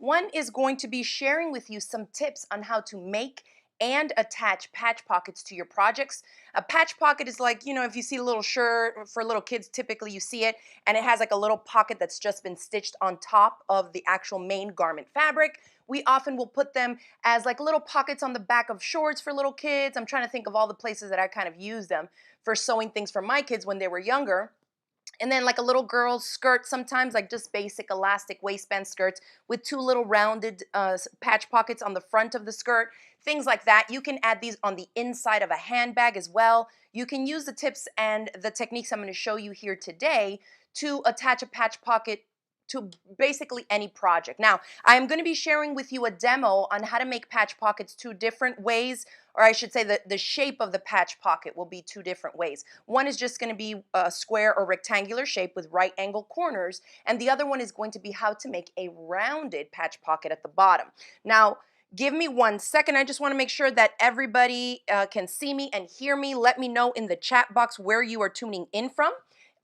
One is going to be sharing with you some tips on how to make and attach patch pockets to your projects. A patch pocket is like, if you see a little shirt for little kids, typically you see it, and it has like a little pocket that's just been stitched on top of the actual main garment fabric. We often will put them as like little pockets on the back of shorts for little kids. I'm trying to think of all the places that I kind of use them for sewing things for my kids when they were younger. And then like a little girl's skirt, sometimes like just basic elastic waistband skirts with two little rounded patch pockets on the front of the skirt, things like that. You can add these on the inside of a handbag as well. You can use the tips and the techniques I'm going to show you here today to attach a patch pocket to basically any project. Now, I am going to be sharing with you a demo on how to make patch pockets two different ways, or I should say that the shape of the patch pocket will be two different ways. One is just going to be a square or rectangular shape with right angle corners, and the other one is going to be how to make a rounded patch pocket at the bottom. Now, give me 1 second. I just want to make sure that everybody can see me and hear me. Let me know in the chat box where you are tuning in from.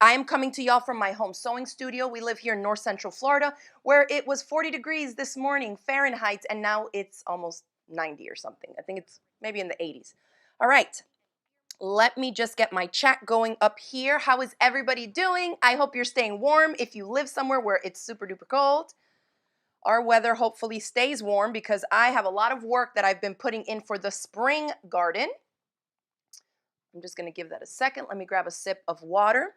I am coming to y'all from my home sewing studio. We live here in North Central Florida, where it was 40 degrees this morning, Fahrenheit, and now it's almost 90 or something. I think it's maybe in the 80s. All right, let me just get my chat going up here. How is everybody doing? I hope you're staying warm if you live somewhere where it's super duper cold. Our weather hopefully stays warm because I have a lot of work that I've been putting in for the spring garden. I'm just going to give that a second. Let me grab a sip of water.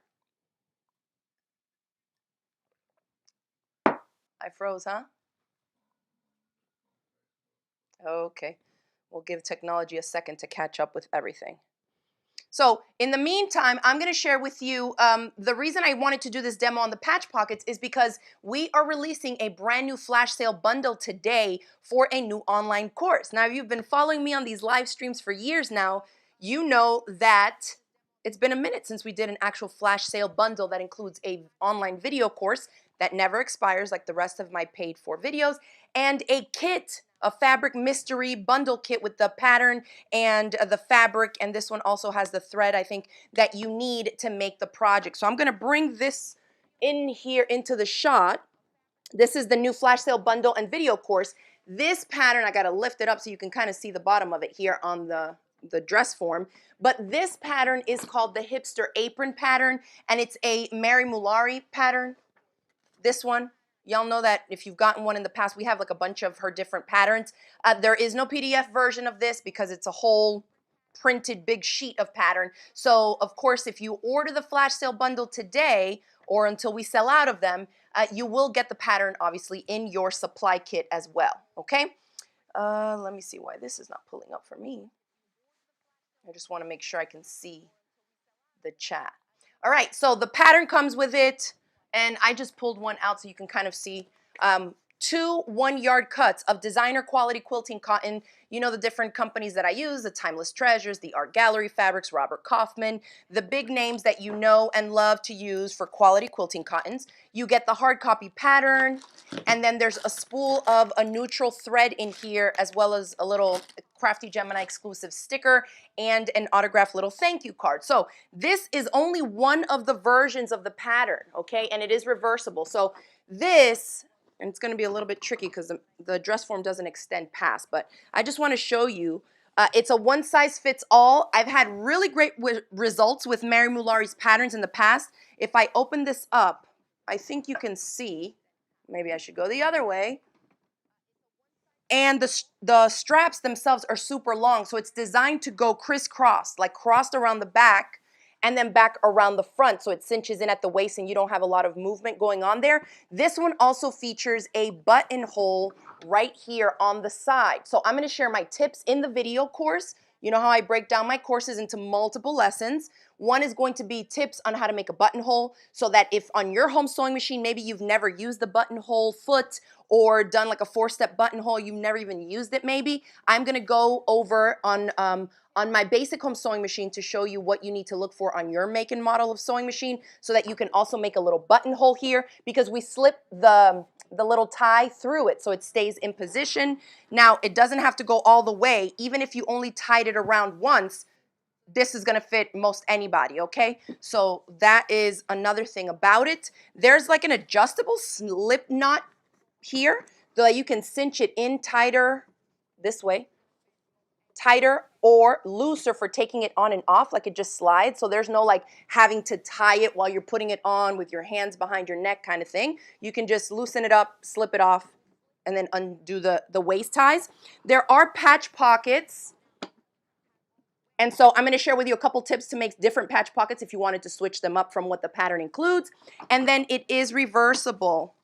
I froze, huh? Okay. We'll give technology a second to catch up with everything. So in the meantime, I'm going to share with you the reason I wanted to do this demo on the patch pockets is because we are releasing a brand new flash sale bundle today for a new online course. Now, if you've been following me on these live streams for years now, you know that it's been a minute since we did an actual flash sale bundle that includes a online video course that never expires like the rest of my paid for videos, and a kit, a fabric mystery bundle kit with the pattern and the fabric, and this one also has the thread, I think, that you need to make the project. So I'm going to bring this in here into the shot. This is the new flash sale bundle and video course. This pattern, I got to lift it up so you can kind of see the bottom of it here on the dress form. But this pattern is called the Hipster Apron pattern, and it's a Mary Mulari pattern. This one, y'all know that if you've gotten one in the past, we have like a bunch of her different patterns. There is no PDF version of this because it's a whole printed big sheet of pattern. So of course, if you order the flash sale bundle today or until we sell out of them, you will get the pattern obviously in your supply kit as well, okay? Let me see why this is not pulling up for me. I just want to make sure I can see the chat. All right, so the pattern comes with it. And I just pulled one out so you can kind of see two 1-yard cuts of designer quality quilting cotton. You know the different companies that I use, the Timeless Treasures, the Art Gallery Fabrics, Robert Kaufman, the big names that you know and love to use for quality quilting cottons. You get the hard copy pattern, and then there's a spool of a neutral thread in here, as well as a little Crafty Gemini exclusive sticker and an autographed little thank you card. So this is only one of the versions of the pattern, okay? And it is reversible. So this, and it's going to be a little bit tricky because the dress form doesn't extend past, but I just want to show you. It's a one size fits all. I've had really great results with Mary Mulari's patterns in the past. If I open this up, I think you can see. Maybe I should go the other way. And the straps themselves are super long, so it's designed to go crisscross, like crossed around the back and then back around the front, so it cinches in at the waist and you don't have a lot of movement going on there. This one also features a buttonhole right here on the side. So I'm going to share my tips in the video course. You know how I break down my courses into multiple lessons. One is going to be tips on how to make a buttonhole so that if on your home sewing machine, maybe you've never used the buttonhole foot or done like a 4-step buttonhole, you've never even used it maybe, I'm going to go over on my basic home sewing machine to show you what you need to look for on your make and model of sewing machine so that you can also make a little buttonhole here because we slip the little tie through it so it stays in position. Now, it doesn't have to go all the way. Even if you only tied it around once, this is going to fit most anybody, okay? So that is another thing about it. There's like an adjustable slip knot here so that you can cinch it in tighter this way, tighter or looser for taking it on and off, like it just slides. So there's no like having to tie it while you're putting it on with your hands behind your neck kind of thing. You can just loosen it up, slip it off, and then undo the waist ties. There are patch pockets. And so I'm going to share with you a couple tips to make different patch pockets if you wanted to switch them up from what the pattern includes. And then it is reversible.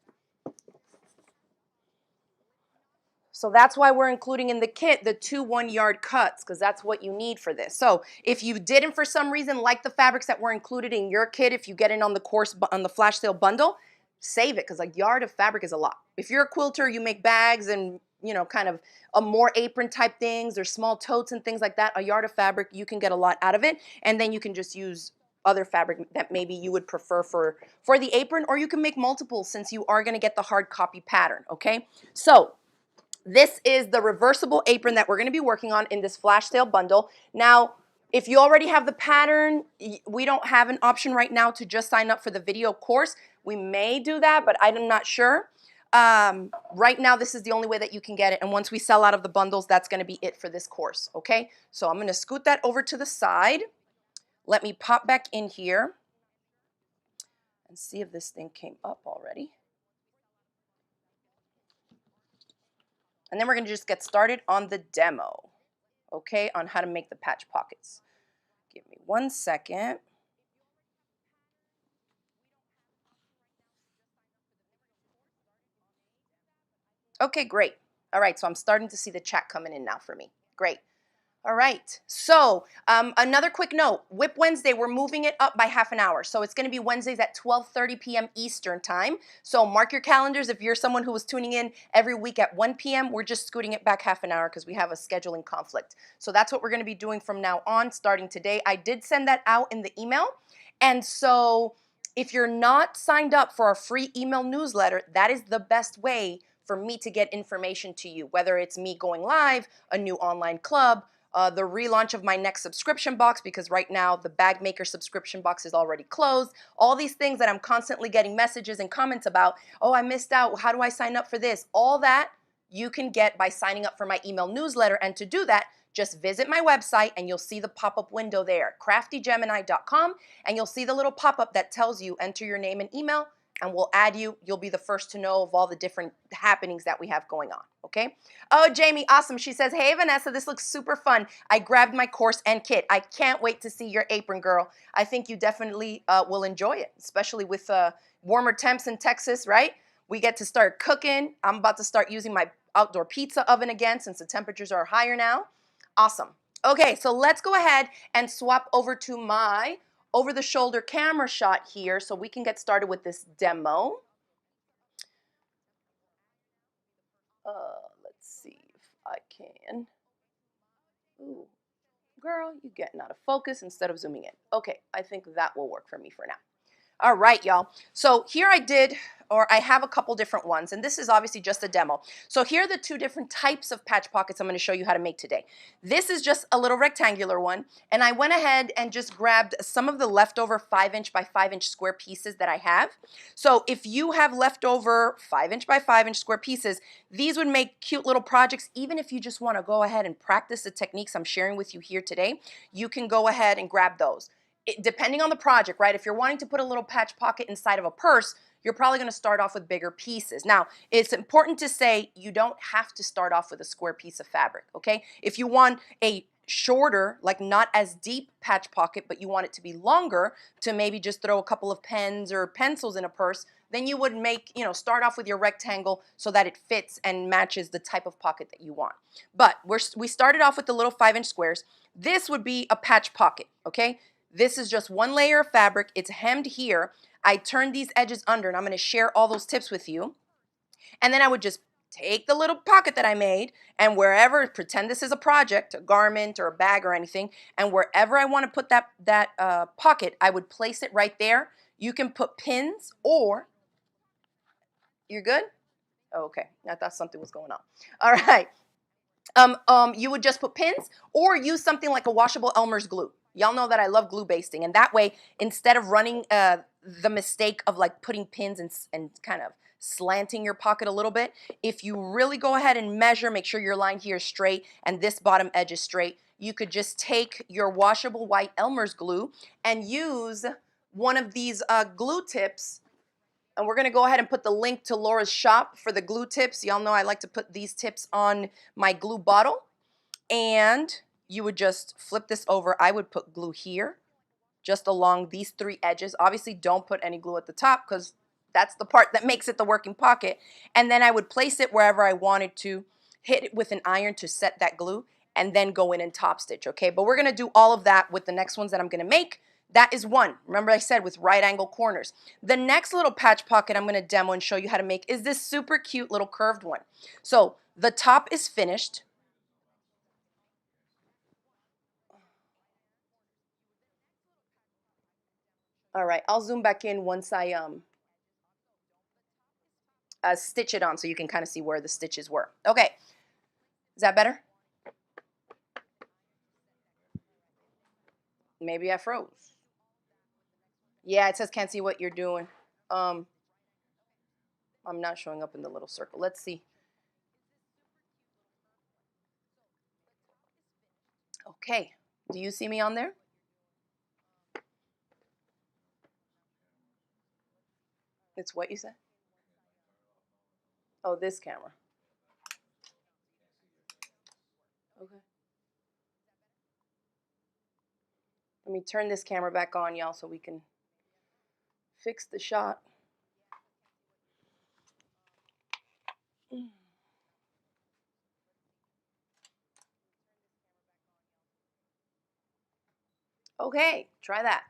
So that's why we're including in the kit the 2 1-yard cuts, because that's what you need for this. So if you didn't for some reason like the fabrics that were included in your kit, if you get in on the course on the flash sale bundle, save it, because a yard of fabric is a lot. If you're a quilter, you make bags and kind of a more apron type things or small totes and things like that, a yard of fabric, you can get a lot out of it. And then you can just use other fabric that maybe you would prefer for the apron, or you can make multiples since you are going to get the hard copy pattern. Okay, so this is the reversible apron that we're going to be working on in this flash sale bundle. Now, if you already have the pattern, we don't have an option right now to just sign up for the video course. We may do that, but I'm not sure. Right now, this is the only way that you can get it. And once we sell out of the bundles, that's going to be it for this course. Okay, so I'm going to scoot that over to the side. Let me pop back in here and see if this thing came up already. And then we're going to just get started on the demo, okay, on how to make the patch pockets. Give me 1 second. Okay, great. All right, so I'm starting to see the chat coming in now for me. Great. All right, so another quick note, WIP Wednesday, we're moving it up by half an hour. So it's going to be Wednesdays at 12:30 p.m. Eastern time. So mark your calendars. If you're someone who was tuning in every week at 1 p.m., we're just scooting it back half an hour because we have a scheduling conflict. So that's what we're going to be doing from now on, starting today. I did send that out in the email. And so if you're not signed up for our free email newsletter, that is the best way for me to get information to you, whether it's me going live, a new online club, the relaunch of my next subscription box, because right now the bag maker subscription box is already closed. All these things that I'm constantly getting messages and comments about. Oh, I missed out. How do I sign up for this? All that you can get by signing up for my email newsletter. And to do that, just visit my website and you'll see the pop-up window there, craftygemini.com, and you'll see the little pop-up that tells you enter your name and email, and we'll add you. You'll be the first to know of all the different happenings that we have going on, okay? Oh, Jamie, awesome. She says, hey, Vanessa, this looks super fun. I grabbed my course and kit. I can't wait to see your apron, girl. I think you definitely will enjoy it, especially with warmer temps in Texas, right? We get to start cooking. I'm about to start using my outdoor pizza oven again since the temperatures are higher now. Awesome. Okay, so let's go ahead and swap over to my over-the-shoulder camera shot here so we can get started with this demo. Let's see if I can. Ooh, girl, you're getting out of focus instead of zooming in. Okay, I think that will work for me for now. All right, y'all. So here I have a couple different ones, and this is obviously just a demo. So here are the 2 different types of patch pockets I'm going to show you how to make today. This is just a little rectangular one, and I went ahead and just grabbed some of the leftover 5" by 5" square pieces that I have. So if you have leftover 5" by 5" square pieces, these would make cute little projects. Even if you just want to go ahead and practice the techniques I'm sharing with you here today, you can go ahead and grab those. Depending on the project, right? If you're wanting to put a little patch pocket inside of a purse, you're probably going to start off with bigger pieces. Now, it's important to say you don't have to start off with a square piece of fabric, okay? If you want a shorter, like not as deep patch pocket, but you want it to be longer to maybe just throw a couple of pens or pencils in a purse, then you would start off with your rectangle so that it fits and matches the type of pocket that you want. But we started off with the little 5" squares. This would be a patch pocket, okay? This is just 1 layer of fabric. It's hemmed here. I turned these edges under, and I'm going to share all those tips with you. And then I would just take the little pocket that I made, and wherever, pretend this is a project, a garment or a bag or anything, and wherever I want to put that pocket, I would place it right there. You can put pins, or you're good? Oh, okay, I thought something was going on. All right. You would just put pins or use something like a washable Elmer's glue. Y'all know that I love glue basting, and that way, instead of running the mistake of like putting pins and kind of slanting your pocket a little bit. If you really go ahead and measure, make sure your line here is straight and this bottom edge is straight, you could just take your washable white Elmer's glue and use one of these glue tips. And we're gonna go ahead and put the link to Laura's shop for the glue tips. Y'all know I like to put these tips on my glue bottle. And you would just flip this over. I would put glue here, just along these three edges. Obviously, don't put any glue at the top because that's the part that makes it the working pocket. And then I would place it wherever I wanted to, hit it with an iron to set that glue, and then go in and top stitch, okay? But we're gonna do all of that with the next ones that I'm gonna make. That is one. Remember I said with right angle corners. The next little patch pocket I'm gonna demo and show you how to make is this super cute little curved one. So the top is finished. All right, I'll zoom back in once I stitch it on so you can kind of see where the stitches were. Okay, is that better? Maybe I froze. Yeah, it says can't see what you're doing. I'm not showing up in the little circle. Let's see. Okay, do you see me on there? It's what you said? Oh, this camera. Okay. Let me turn this camera back on, y'all, so we can fix the shot. Okay, try that.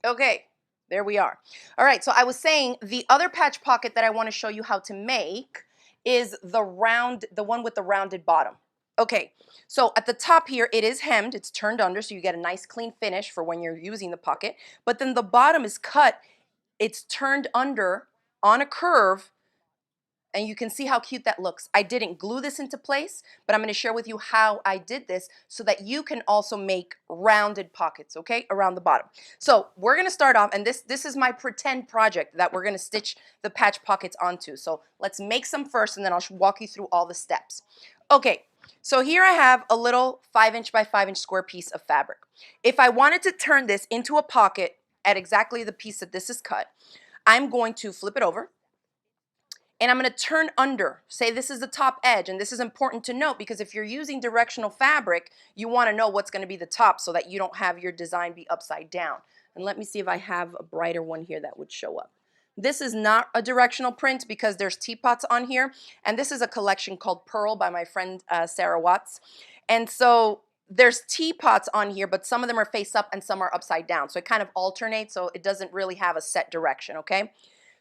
Okay, there we are. All right, so I was saying the other patch pocket that I want to show you how to make is the one with the rounded bottom. Okay, so at the top here, it is hemmed, it's turned under, so you get a nice clean finish for when you're using the pocket, but then the bottom is cut, it's turned under on a curve, and you can see how cute that looks. I didn't glue this into place, but I'm going to share with you how I did this so that you can also make rounded pockets, okay, around the bottom. So we're going to start off, and this is my pretend project that we're going to stitch the patch pockets onto. So let's make some first, and then I'll walk you through all the steps. Okay, so here I have a little 5" by 5" square piece of fabric. If I wanted to turn this into a pocket at exactly the piece that this is cut, I'm going to flip it over, and I'm going to turn under. Say this is the top edge, and this is important to note because if you're using directional fabric, you want to know what's going to be the top so that you don't have your design be upside down. And let me see if I have a brighter one here that would show up. This is not a directional print because there's teapots on here, and this is a collection called Pearl by my friend Sarah Watts. And so there's teapots on here, but some of them are face up and some are upside down. So it kind of alternates, so it doesn't really have a set direction, okay?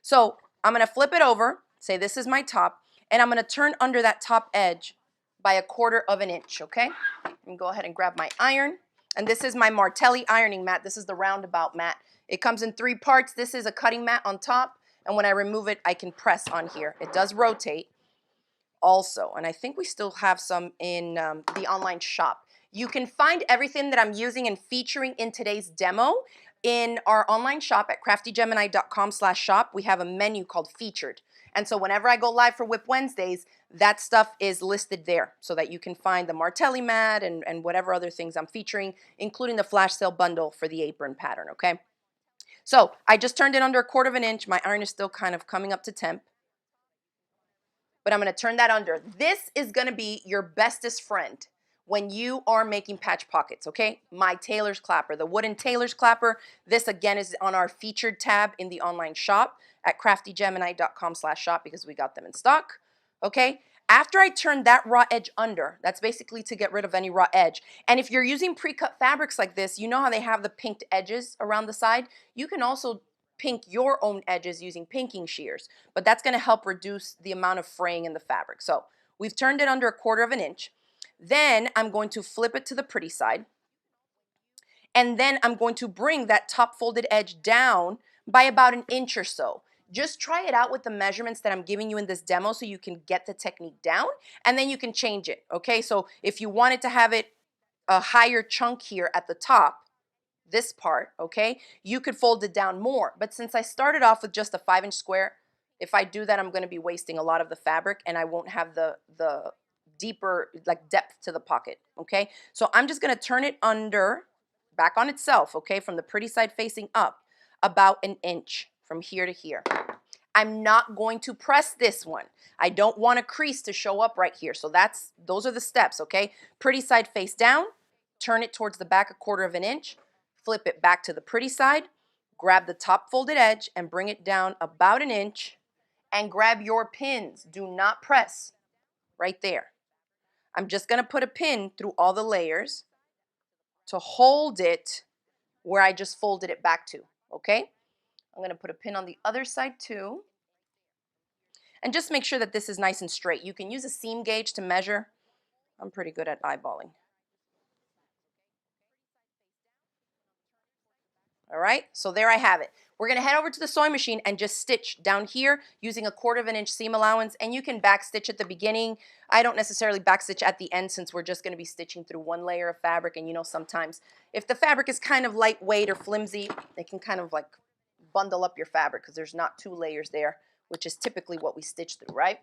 So I'm going to flip it over. Say this is my top, and I'm going to turn under that top edge by 1/4 inch, okay? And go ahead and grab my iron. And this is my Martelli ironing mat. This is the roundabout mat. It comes in 3 parts. This is a cutting mat on top, and when I remove it, I can press on here. It does rotate also, and I think we still have some in the online shop. You can find everything that I'm using and featuring in today's demo in our online shop at craftygemini.com/shop. We have a menu called featured. And so whenever I go live for WIP Wednesdays, that stuff is listed there so that you can find the Martelli mat and whatever other things I'm featuring, including the flash sale bundle for the apron pattern, okay? So I just turned it under 1/4 inch. My iron is still kind of coming up to temp, but I'm going to turn that under. This is going to be your bestest friend when you are making patch pockets, okay? My tailor's clapper, the wooden tailor's clapper. This again is on our featured tab in the online shop at craftygemini.com/shop because we got them in stock, okay? After I turn that raw edge under, that's basically to get rid of any raw edge. And if you're using pre-cut fabrics like this, you know how they have the pinked edges around the side? You can also pink your own edges using pinking shears, but that's going to help reduce the amount of fraying in the fabric. So we've turned it under 1/4 inch. Then I'm going to flip it to the pretty side, and then I'm going to bring that top folded edge down by about 1 inch or so. Just try it out with the measurements that I'm giving you in this demo so you can get the technique down, and then you can change it, okay? So if you wanted to have it a higher chunk here at the top, this part, okay, you could fold it down more. But since I started off with just a 5-inch square, if I do that, I'm going to be wasting a lot of the fabric and I won't have the deeper like depth to the pocket, okay? So I'm just going to turn it under, back on itself, okay, from the pretty side facing up, about an inch from here to here. I'm not going to press this one. I don't want a crease to show up right here. So those are the steps, okay? Pretty side face down, turn it towards the back 1/4 of an inch, flip it back to the pretty side, grab the top folded edge and bring it down about an inch and grab your pins. Do not press right there. I'm just going to put a pin through all the layers to hold it where I just folded it back to, okay? I'm going to put a pin on the other side too. And just make sure that this is nice and straight. You can use a seam gauge to measure. I'm pretty good at eyeballing. All right, so there I have it. We're gonna head over to the sewing machine and just stitch down here using a 1/4 of an inch seam allowance, and you can back stitch at the beginning. I don't necessarily back stitch at the end since we're just gonna be stitching through one layer of fabric, and you know sometimes if the fabric is kind of lightweight or flimsy, it can kind of like bundle up your fabric because there's not 2 layers there, which is typically what we stitch through, right?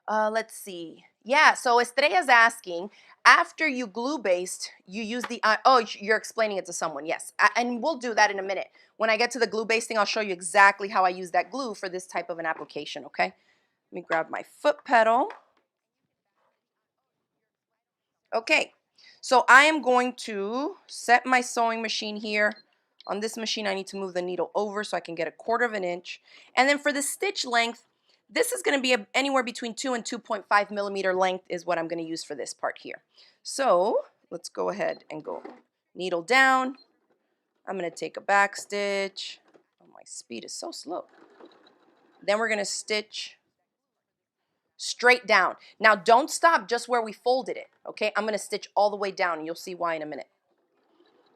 Let's see. Yeah, so Estrella's asking, after you glue baste, you use the, oh, you're explaining it to someone, yes. And we'll do that in a minute. When I get to the glue basting, I'll show you exactly how I use that glue for this type of an application, okay? Let me grab my foot pedal. Okay, so I am going to set my sewing machine here. On this machine, I need to move the needle over so I can get 1/4 of an inch. And then for the stitch length, this is going to be anywhere between 2 and 2.5 millimeter length is what I'm going to use for this part here. So let's go ahead and go needle down. I'm going to take a back stitch. Oh, my speed is so slow. Then we're going to stitch straight down. Now don't stop just where we folded it, okay? I'm going to stitch all the way down and you'll see why in a minute.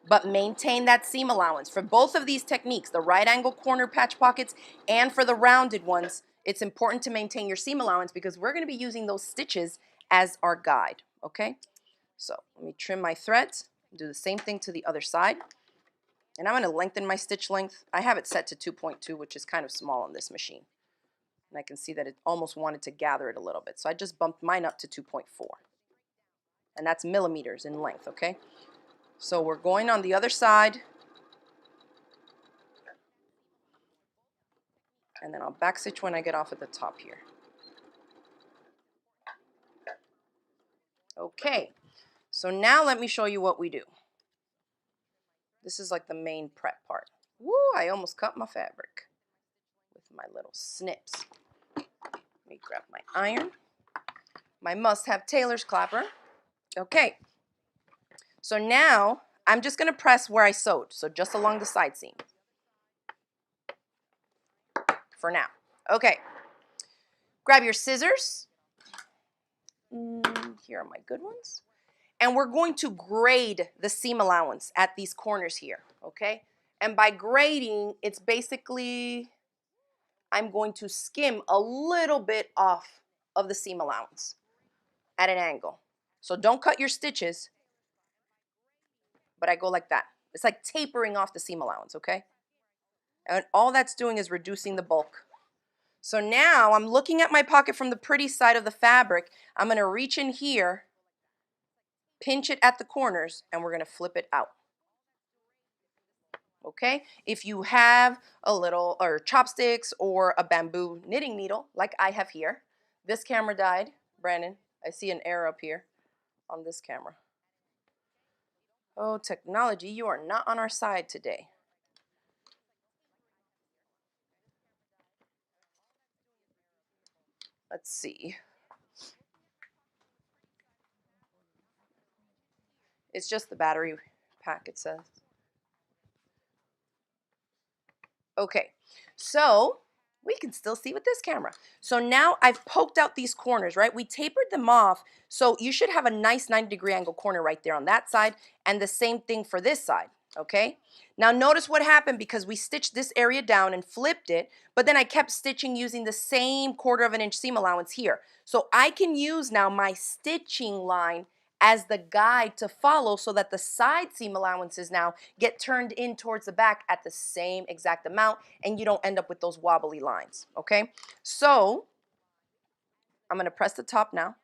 But maintain that seam allowance. For both of these techniques, the right angle corner patch pockets and for the rounded ones, it's important to maintain your seam allowance because we're going to be using those stitches as our guide, okay? So let me trim my threads, do the same thing to the other side. And I'm going to lengthen my stitch length. I have it set to 2.2, which is kind of small on this machine. And I can see that it almost wanted to gather it a little bit. So I just bumped mine up to 2.4. And that's millimeters in length, okay? So we're going on the other side. And then I'll back stitch when I get off at the top here. Okay, so now let me show you what we do. This is like the main prep part. Woo, I almost cut my fabric with my little snips. Let me grab my iron. My must-have tailor's clapper. Okay, so now I'm just going to press where I sewed, so just along the side seam. For now. Okay, grab your scissors. Here are my good ones. And we're going to grade the seam allowance at these corners here, okay? And by grading, it's basically, I'm going to skim a little bit off of the seam allowance at an angle. So don't cut your stitches, but I go like that. It's like tapering off the seam allowance, okay? And all that's doing is reducing the bulk. So now I'm looking at my pocket from the pretty side of the fabric. I'm going to reach in here, pinch it at the corners, and we're going to flip it out. Okay, if you have a little or chopsticks or a bamboo knitting needle like I have here, this camera died. Brandon, I see an error up here on this camera. Oh, technology, you are not on our side today. Let's see. It's just the battery pack, it says. Okay, so we can still see with this camera. So now I've poked out these corners, right? We tapered them off, so you should have a nice 90-degree angle corner right there on that side, and the same thing for this side, okay? Now notice what happened because we stitched this area down and flipped it, but then I kept stitching using the same 1/4 of an inch seam allowance here. So I can use now my stitching line as the guide to follow so that the side seam allowances now get turned in towards the back at the same exact amount and you don't end up with those wobbly lines, okay? So I'm gonna press the top now,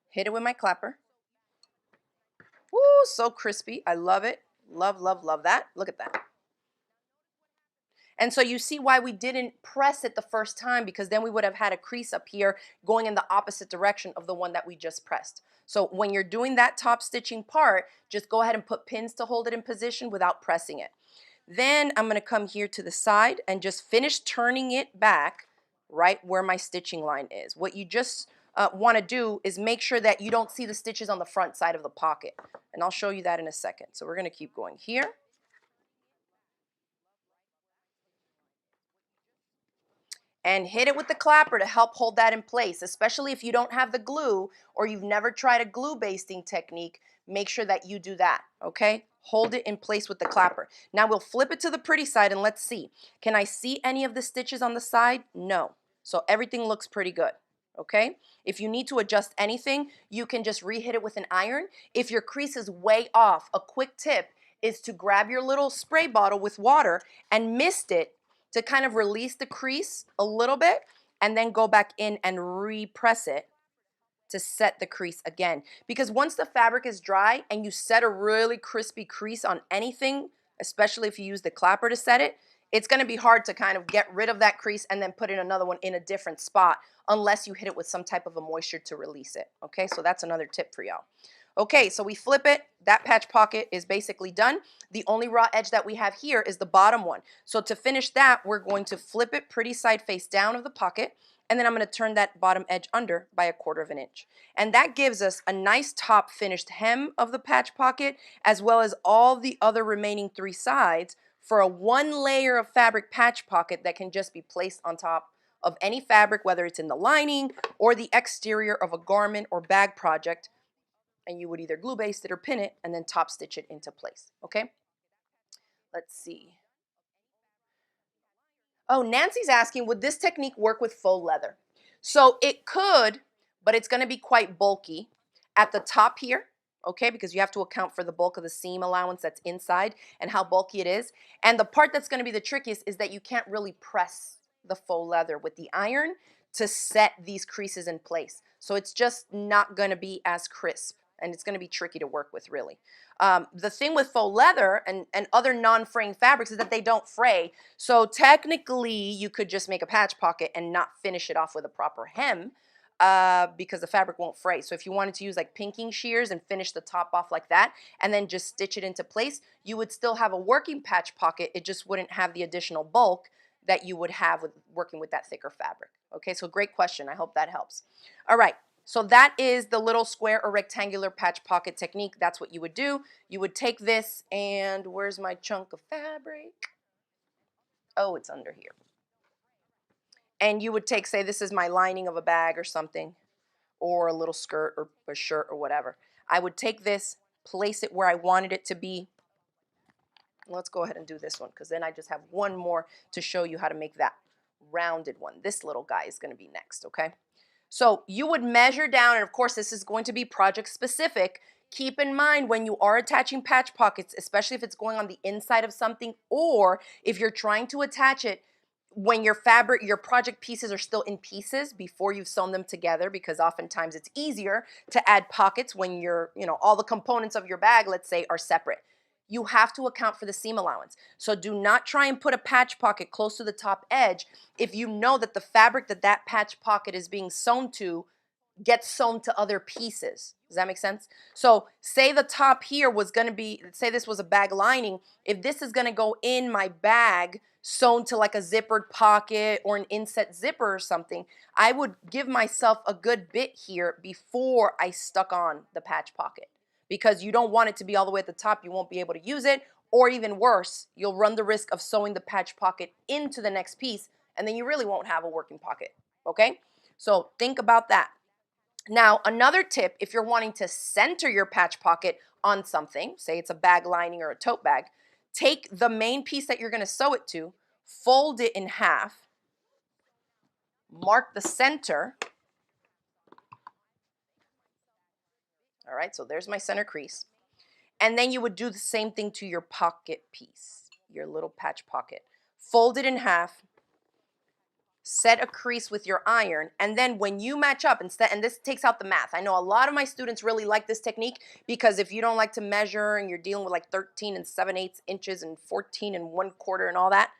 hit it with my clapper. Woo, so crispy, I love it. Love, love, love that. Look at that. And so you see why we didn't press it the first time, because then we would have had a crease up here going in the opposite direction of the one that we just pressed. So when you're doing that top stitching part, just go ahead and put pins to hold it in position without pressing it. Then I'm going to come here to the side and just finish turning it back right where my stitching line is. What you just want to do is make sure that you don't see the stitches on the front side of the pocket. And I'll show you that in a second. So we're going to keep going here. And hit it with the clapper to help hold that in place, especially if you don't have the glue or you've never tried a glue basting technique. Make sure that you do that, okay? Hold it in place with the clapper. Now we'll flip it to the pretty side and let's see. Can I see any of the stitches on the side? No. So everything looks pretty good, okay? If you need to adjust anything, you can just re-hit it with an iron. If your crease is way off, a quick tip is to grab your little spray bottle with water and mist it to kind of release the crease a little bit and then go back in and repress it to set the crease again. Because once the fabric is dry and you set a really crispy crease on anything, especially if you use the clapper to set it, it's going to be hard to kind of get rid of that crease and then put in another one in a different spot unless you hit it with some type of a moisture to release it. Okay, so that's another tip for y'all. Okay, so we flip it. That patch pocket is basically done. The only raw edge that we have here is the bottom one. So to finish that, we're going to flip it pretty side face down of the pocket, and then I'm going to turn that bottom edge under by 1/4 of an inch. And that gives us a nice top finished hem of the patch pocket, as well as all the other remaining 3 sides for a 1 layer of fabric patch pocket that can just be placed on top of any fabric, whether it's in the lining or the exterior of a garment or bag project. And you would either glue baste it or pin it and then top stitch it into place, okay? Let's see. Oh, Nancy's asking, would this technique work with faux leather? So it could, but it's gonna be quite bulky at the top here, okay? Because you have to account for the bulk of the seam allowance that's inside and how bulky it is. And the part that's gonna be the trickiest is that you can't really press the faux leather with the iron to set these creases in place. So it's just not gonna be as crisp and it's gonna be tricky to work with, really. The thing with faux leather and other non-fraying fabrics is that they don't fray. So technically, you could just make a patch pocket and not finish it off with a proper hem because the fabric won't fray. So if you wanted to use like pinking shears and finish the top off like that and then just stitch it into place, you would still have a working patch pocket. It just wouldn't have the additional bulk that you would have with working with that thicker fabric. Okay, so great question. I hope that helps. All right. So that is the little square or rectangular patch pocket technique. That's what you would do. You would take this and where's my chunk of fabric? Oh, it's under here. And you would take, say this is my lining of a bag or something, or a little skirt or a shirt or whatever. I would take this, place it where I wanted it to be. Let's go ahead and do this one because then I just have one more to show you how to make that rounded one. This little guy is going to be next, okay? So you would measure down, and of course this is going to be project specific. Keep in mind when you are attaching patch pockets, especially if it's going on the inside of something, or if you're trying to attach it when your fabric, your project pieces are still in pieces before you've sewn them together, because oftentimes it's easier to add pockets when you're, all the components of your bag, let's say, are separate. You have to account for the seam allowance. So do not try and put a patch pocket close to the top edge if you know that the fabric that patch pocket is being sewn to gets sewn to other pieces. Does that make sense? So say the top here was going to be, say this was a bag lining. If this is going to go in my bag sewn to like a zippered pocket or an inset zipper or something, I would give myself a good bit here before I stuck on the patch pocket, because you don't want it to be all the way at the top. You won't be able to use it, or even worse, you'll run the risk of sewing the patch pocket into the next piece and then you really won't have a working pocket, okay? So think about that. Now, another tip, if you're wanting to center your patch pocket on something, say it's a bag lining or a tote bag, take the main piece that you're going to sew it to, fold it in half, mark the center, All right, so there's my center crease. And then you would do the same thing to your pocket piece, your little patch pocket. Fold it in half, set a crease with your iron, and then when you match up, instead, and this takes out the math. I know a lot of my students really like this technique because if you don't like to measure and you're dealing with like 13 and 7/8 inches and 14 and 1/4 and all that,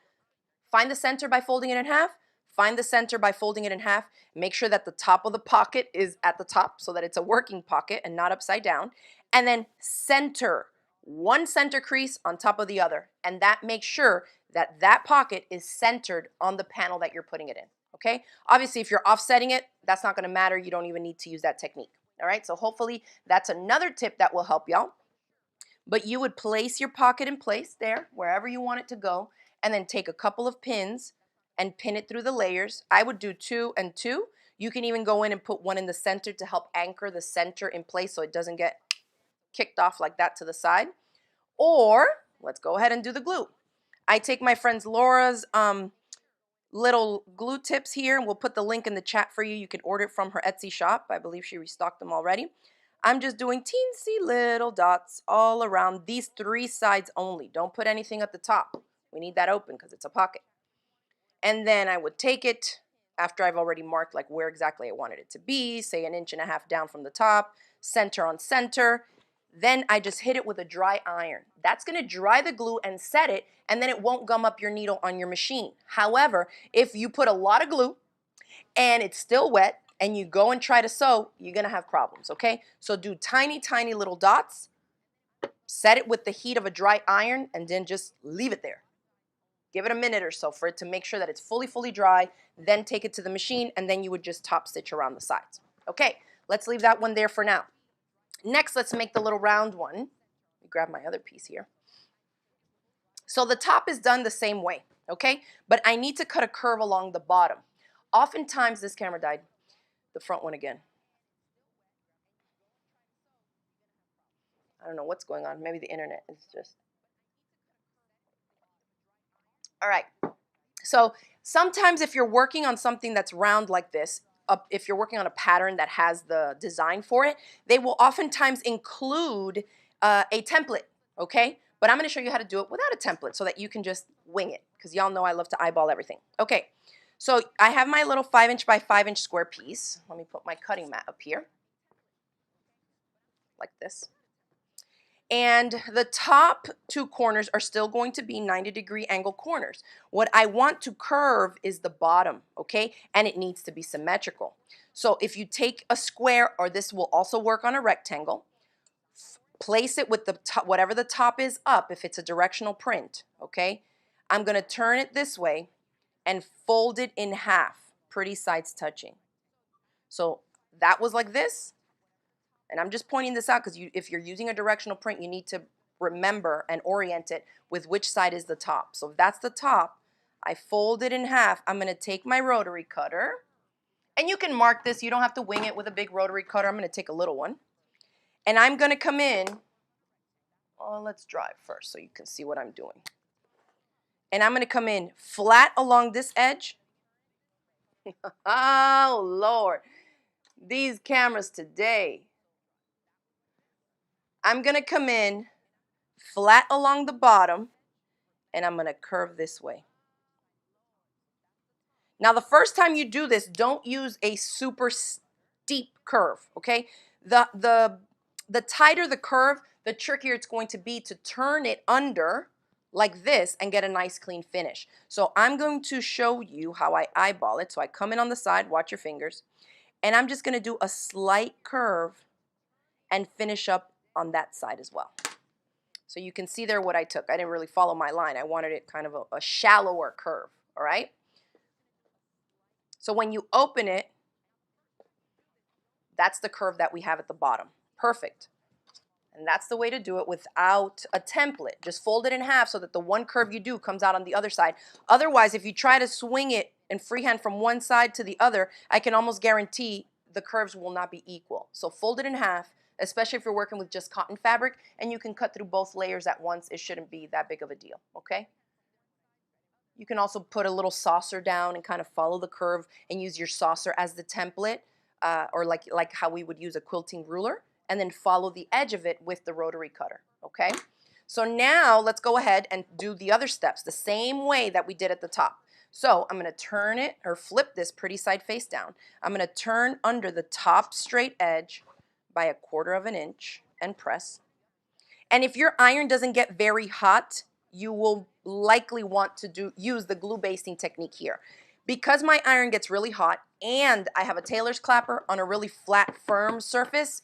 find the center by folding it in half. Find the center by folding it in half. Make sure that the top of the pocket is at the top so that it's a working pocket and not upside down. And then center one center crease on top of the other. And that makes sure that that pocket is centered on the panel that you're putting it in. Okay? Obviously, if you're offsetting it, that's not going to matter. You don't even need to use that technique. All right? So hopefully that's another tip that will help y'all. But you would place your pocket in place there, wherever you want it to go, and then take a couple of pins and pin it through the layers. I would do 2 and 2. You can even go in and put one in the center to help anchor the center in place so it doesn't get kicked off like that to the side. Or let's go ahead and do the glue. I take my friend Laura's little glue tips here, and we'll put the link in the chat for you. You can order it from her Etsy shop. I believe she restocked them already. I'm just doing teensy little dots all around these 3 sides only. Don't put anything at the top. We need that open because it's a pocket. And then I would take it after I've already marked like where exactly I wanted it to be, say 1.5 inches down from the top, center on center. Then I just hit it with a dry iron. That's going to dry the glue and set it, and then it won't gum up your needle on your machine. However, if you put a lot of glue and it's still wet and you go and try to sew, you're going to have problems, okay? So do tiny, tiny little dots, set it with the heat of a dry iron, and then just leave it there. Give it a minute or so for it to make sure that it's fully, fully dry. Then take it to the machine, and then you would just top stitch around the sides. Okay, let's leave that one there for now. Next, let's make the little round one. Let me grab my other piece here. So the top is done the same way, okay? But I need to cut a curve along the bottom. Oftentimes, this camera died. The front one again. I don't know what's going on. Maybe the internet is just... All right. So sometimes if you're working on something that's round like this, if you're working on a pattern that has the design for it, they will oftentimes include a template, okay? But I'm going to show you how to do it without a template so that you can just wing it, because y'all know I love to eyeball everything. Okay, so I have my little 5-inch by 5-inch square piece. Let me put my cutting mat up here, like this. And the top 2 corners are still going to be 90-degree angle corners. What I want to curve is the bottom, okay? And it needs to be symmetrical. So if you take a square, or this will also work on a rectangle, place it with the top, whatever the top is up, if it's a directional print, okay? I'm going to turn it this way and fold it in half, pretty sides touching. So that was like this. And I'm just pointing this out because if you're using a directional print, you need to remember and orient it with which side is the top. So if that's the top, I fold it in half. I'm going to take my rotary cutter. And you can mark this. You don't have to wing it with a big rotary cutter. I'm going to take a little one. And I'm going to come in. Oh, let's draw it first so you can see what I'm doing. And I'm going to come in flat along this edge. Oh, Lord. These cameras today. I'm going to come in flat along the bottom, and I'm going to curve this way. Now, the first time you do this, don't use a super steep curve, okay? The tighter the curve, the trickier it's going to be to turn it under like this and get a nice clean finish. So I'm going to show you how I eyeball it. So I come in on the side, watch your fingers, and I'm just going to do a slight curve and finish up on that side as well. So you can see there what I took. I didn't really follow my line. I wanted it kind of a shallower curve, all right? So when you open it, that's the curve that we have at the bottom. Perfect. And that's the way to do it without a template. Just fold it in half so that the one curve you do comes out on the other side. Otherwise, if you try to swing it and freehand from one side to the other, I can almost guarantee the curves will not be equal. So fold it in half, especially if you're working with just cotton fabric, and you can cut through both layers at once. It shouldn't be that big of a deal, okay? You can also put a little saucer down and kind of follow the curve and use your saucer as the template, or like how we would use a quilting ruler, and then follow the edge of it with the rotary cutter, okay? So now let's go ahead and do the other steps the same way that we did at the top. So I'm going to turn it or flip this pretty side face down. I'm going to turn under the top straight edge by 1/4 of an inch and press. And if your iron doesn't get very hot, you will likely want to use the glue basting technique here. Because my iron gets really hot and I have a tailor's clapper on a really flat, firm surface,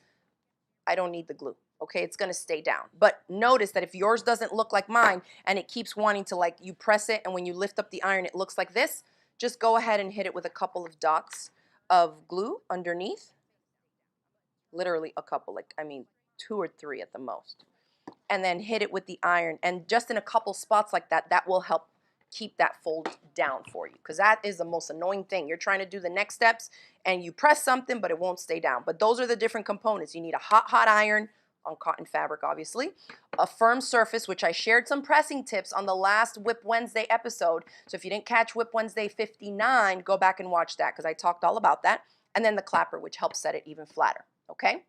I don't need the glue. Okay, it's going to stay down. But notice that if yours doesn't look like mine and it keeps wanting to, like, you press it and when you lift up the iron it looks like this, just go ahead and hit it with a couple of dots of glue underneath. Literally a couple, like, I mean 2 or 3 at the most. And then hit it with the iron, and just in a couple spots like that, that will help keep that fold down for you, because that is the most annoying thing. You're trying to do the next steps and you press something but it won't stay down. But those are the different components. You need a hot iron on cotton fabric, obviously, a firm surface, which I shared some pressing tips on the last WIP Wednesday episode. So if you didn't catch WIP Wednesday 59, go back and watch that because I talked all about that. And then the clapper, which helps set it even flatter. Okay,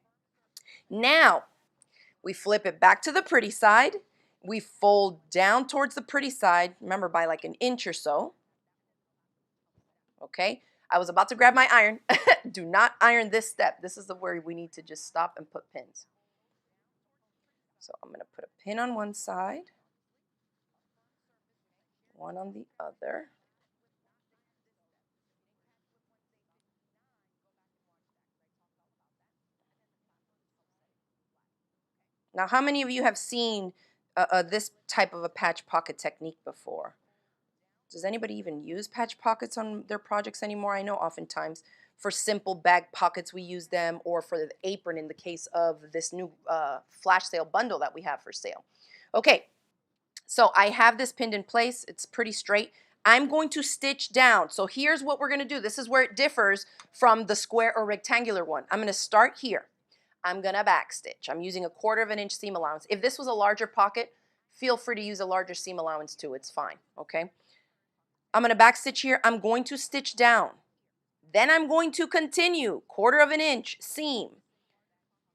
now we flip it back to the pretty side. We fold down towards the pretty side, remember by like 1 inch or so. Okay, I was about to grab my iron. Do not iron this step. This is the where we need to just stop and put pins. So I'm going to put a pin on one side, one on the other. Now, how many of you have seen this type of a patch pocket technique before? Does anybody even use patch pockets on their projects anymore? I know oftentimes for simple bag pockets we use them, or for the apron in the case of this new flash sale bundle that we have for sale. Okay, so I have this pinned in place. It's pretty straight. I'm going to stitch down. So here's what we're going to do. This is where it differs from the square or rectangular one. I'm going to start here. I'm going to back stitch. I'm using 1/4 of an inch seam allowance. If this was a larger pocket, feel free to use a larger seam allowance too. It's fine, okay? I'm going to back stitch here. I'm going to stitch down. Then I'm going to continue 1/4 of an inch seam,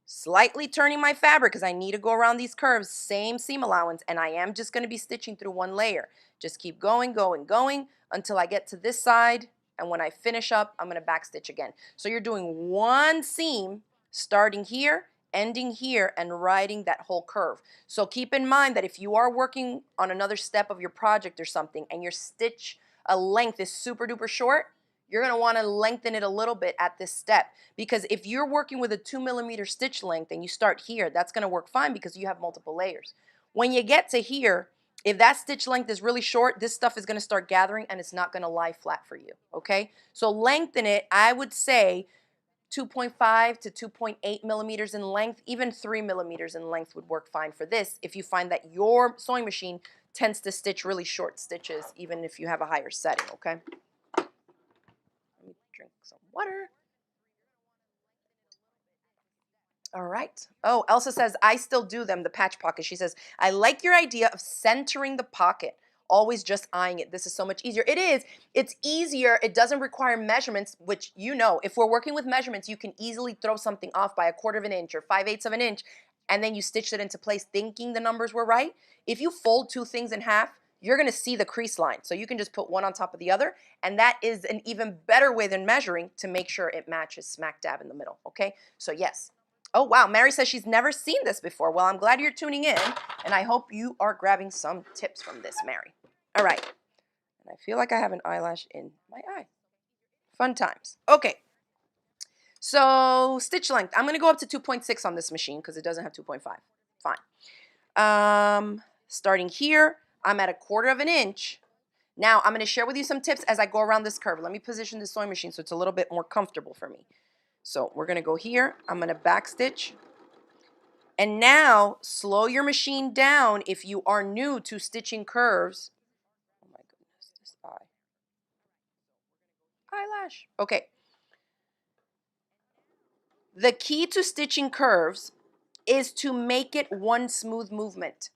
slightly turning my fabric because I need to go around these curves, same seam allowance, and I am just going to be stitching through one layer. Just keep going, going, going until I get to this side, and when I finish up, I'm going to back stitch again. So you're doing one seam starting here, ending here, and riding that whole curve. So keep in mind that if you are working on another step of your project or something and your stitch length is super duper short, you're going to want to lengthen it a little bit at this step, because if you're working with a 2mm stitch length and you start here, that's going to work fine because you have multiple layers. When you get to here, if that stitch length is really short, this stuff is going to start gathering and it's not going to lie flat for you, okay? So lengthen it, I would say 2.5 to 2.8 millimeters in length. Even 3 millimeters in length would work fine for this if you find that your sewing machine tends to stitch really short stitches, even if you have a higher setting, okay? Let me drink some water. All right. Oh, Elsa says, I still do them, the patch pocket. She says, I like your idea of centering the pocket, always just eyeing it. This is so much easier. It is. It's easier. It doesn't require measurements, which, you know, if we're working with measurements, you can easily throw something off by 1/4 of an inch or 5/8 of an inch, and then you stitch it into place thinking the numbers were right. If you fold two things in half, you're going to see the crease line. So you can just put one on top of the other, and that is an even better way than measuring to make sure it matches smack dab in the middle, okay? So yes. Oh, wow. Mary says she's never seen this before. Well, I'm glad you're tuning in, and I hope you are grabbing some tips from this, Mary. All right. And I feel like I have an eyelash in my eye. Fun times. Okay. So stitch length. I'm going to go up to 2.6 on this machine because it doesn't have 2.5. Fine. Starting here, I'm at 1/4 of an inch. Now, I'm going to share with you some tips as I go around this curve. Let me position the sewing machine so it's a little bit more comfortable for me. So we're going to go here. I'm going to back stitch. And now slow your machine down if you are new to stitching curves. Oh my goodness, this eye. Eyelash. Okay. The key to stitching curves is to make it one smooth movement.